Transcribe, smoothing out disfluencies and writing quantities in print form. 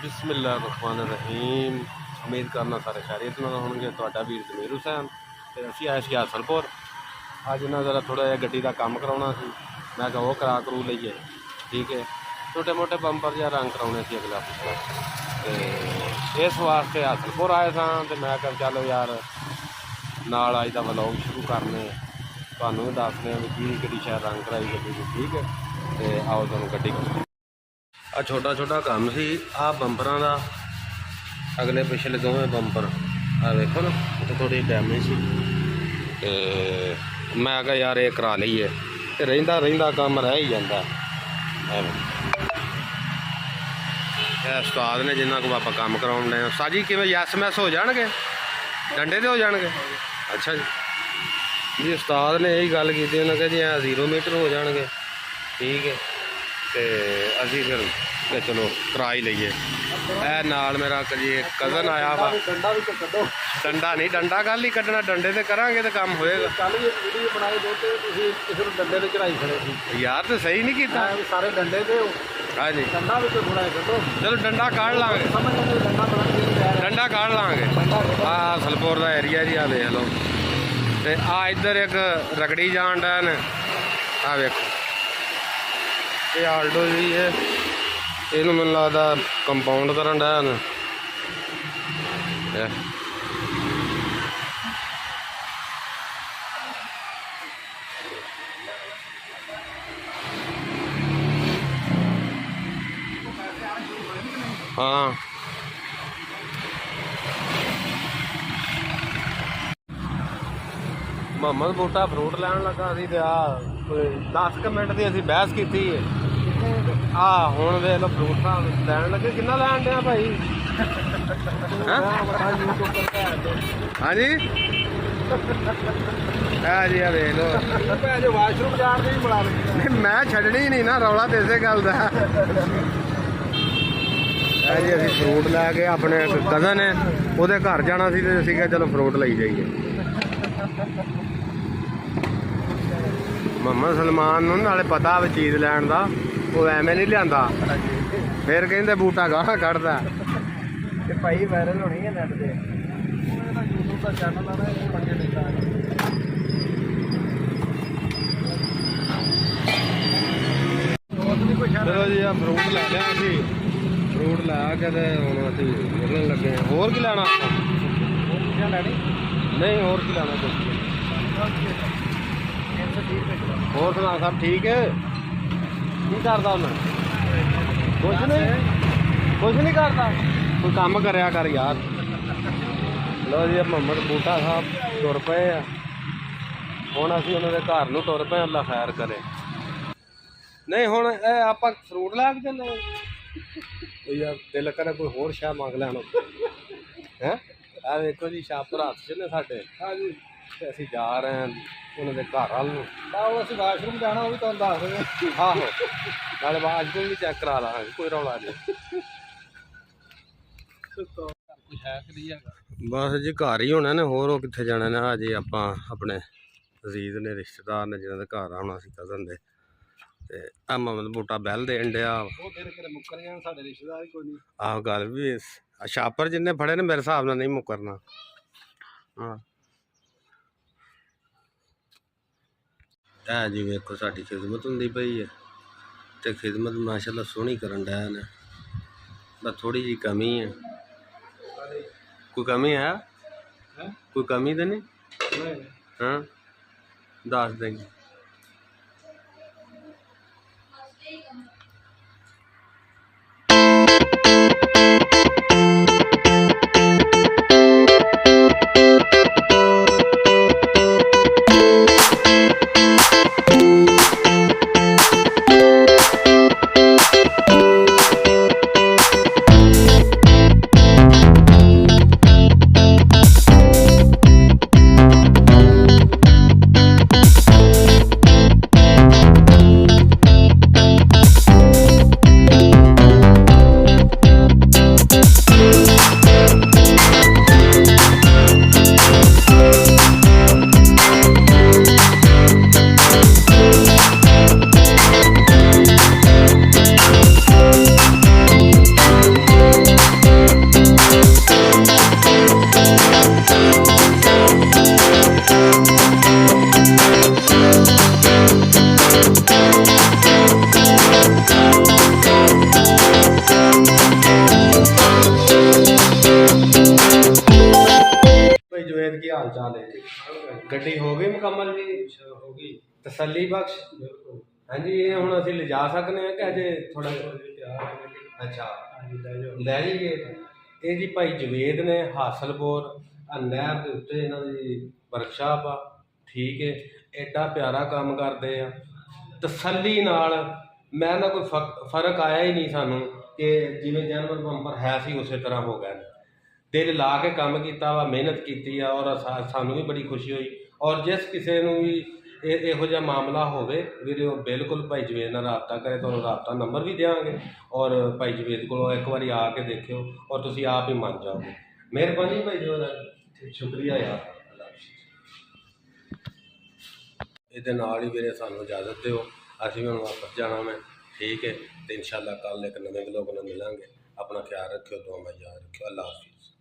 बिस्मिल्लाहिर्रहमानिर्रहीम। उम्मीद करना सारे खैरियत नाल होणगे। तुहाडा वीर जमीर हुसैन ते असीं आए सी हासलपुर। अज ना जरा थोड़ा जिहा गड्डी दा काम कराउणा सी। मैं कहा वो करा करू लईए, ठीक है। छोटे मोटे बंपर जिहा रंग कराउणे सी अगला पिछला, ते इस वास्ते हासलपुर आए सां। ते मैं कहा चलो यार नाल अज दा व्लॉग शुरू करने, तुहानूं भी दसदे भी किहड़ी शैल रंग कराई गड्डी दी, ठीक है। ते आओ तुहानूं गड्डी आ छोटा छोटा काम सी। आ बंपरां दा अगले पिछले दोवें बंपर आ देखो ना, तो थोड़ी डैमेज सी। ते मैं कहा यार ये करा लईए, ते रहिंदा रहिंदा काम रह ही जांदा। उस्ताद ने जिन्ना को आप काम कराउण डे उस्ताद जी किवें यस मैस हो जाणगे, डंडे ते हो जाणगे। अच्छा जी उस्ताद ने यही गल कीती, उन्हें कहा जी 0 मीटर हो जाणगे, ठीक है। तो असी फिर चलो करा ही लीए। नाल मेरा जी कज़न आया वा। डंडा नहीं, डंडा कल ही कड्ढना, डंडे ते करांगे तो काम होएगा। यार तो सही नहीं कीता सारे डंडे ते। हाँ जी चलो डंडा काढ़ लांगे, डंडा काढ़ लांगे। आ हासलपुर का एरिया जी, आ देख लो। ते आ इधर एक रगड़ी जान डैन, आ वेखो ये आल्डो जी है। इनू मैनूं लगदा कंपाउंड करन डैन। हाँ मोहम्मद बूटा फ्रूट लैन लगा सी, ते आ 10 मिनट की असीं बहस की। आ हुण देख लो फ्रूट लैन लगे। किन्ना लैन डे भाई? हाँ जी जी आ देख लो। वाशरूम जाण दी बुला नहीं, मैं छड्डनी ही नहीं ना रौला ते इसे गल दा। जी असीं फ्रूट लैके अपने कज़न है उहदे घर जाना सी, ते असीं कहा चलो फ्रूट लई जाइए। मोहम्मद सलमान नूं नाले पता भी चीज़ लैन दा, वो एवें नहीं लिआंदा। फिर कहंदे बूटा गाह कढ़दा भाई वायरल होनी है नैट ते। यूट्यूब का चैनल आना है मंगे देता है। चलो जी आ फ्रूट लै लिया असीं, फ्रूट लै के ते हुण असीं निकलन लगे। होर की लैना नहीं, होर की लैना कुछ होर सुना सब ठीक है। की करदा उन्हें? कुछ नहीं करता, कोई काम करया कर यार। लो जी मोहम्मद बूटा साहब तुर पे आ। हुण असीं उन्होंने घर नूं तुर पे। अल्लाह खैर करे। नहीं हुण आप फ्रूट लैके चले यार, दिल करे कोई होर शह मंग लैन है। आ देखो जी छापर हत्थ च ने साडे। हाँ जी असीं जा रहे हैं उन्होंने घर वाल नूं। असीं वाशरूम जाना, वो भी तुहानूं दस देंगे। आहो नाले वाशरूम भी चैक करा लांगे, कोई रौला नहीं। बस जी घर ही होना ने, होर कित्थे जाना ने। अजे आपां अपने अजीज ने रिश्तेदार ने जिन्हां दे घर आउणा सी कज़न दे, ते आ मोहम्मद बूटा बैल देन डिया। आहो गल भी छापर जिन्ने फड़े ने मेरे हिसाब नाल नहीं मुकरना। हाँ जी वेखो साडी खिदमत हुंदी पई है, ते खिदमत माशाअल्लाह सोहनी करन डे ने। बस थोड़ी जी कमी है। कोई कमी है? कोई कमी तो नहीं? हाँ दस देंगे। चाल है जी? गड्डी हो गई मुकम्मल जी? हो गई तसल्ली बख्श? बिल्कुल। हाँ जी, ये हुण असीं लिजा सकने हैं कि अजे थोड़ा? अच्छा, लै जाइए। ये जी भाई जवेद ने हासलपुर नहर के उत्ते इन्हां दी वर्कशाप आ, ठीक है। एडा प्यारा काम करते आ तसल्ली नाल। मैं ना कोई फर्क आया ही नहीं सानू कि जिवें जैनमल पंपर है सी उस तरह हो गए। दिल ला के काम किया वा, मेहनत की और सानू भी बड़ी खुशी हुई। और जिस किसी नूं भी इहो जिहा मामला होवे वीरे वो बिल्कुल भाई जवेद नाल राबता करे। तुहानूं राबता नंबर भी देंगे और भाई जवेद को एक बारी आके देखियो और तुसीं आप ही मन जाओगे। मेहरबानी भाई जवेद, शुक्रिया यार। ਇਹਦੇ ਨਾਲ ਹੀ ਵੀਰੇ ਸਾਨੂੰ ਇਜਾਜ਼ਤ ਦਿਓ, ਅਸੀਂ ਹੁਣ ਵਾਪਸ ਜਾਣਾ ਮੈਂ, ਠੀਕ ਹੈ। ਤੇ ਇਨਸ਼ਾਅੱਲਾ ਕੱਲ੍ਹ ਇੱਕ ਨਵੇਂ ਵਲੋਗ ਨਾਲ ਮਿਲਾਂਗੇ। ਆਪਣਾ ਖਿਆਲ ਰੱਖਿਓ, ਦੁਆ में याद रखियो। अल्लाह हाफिज़।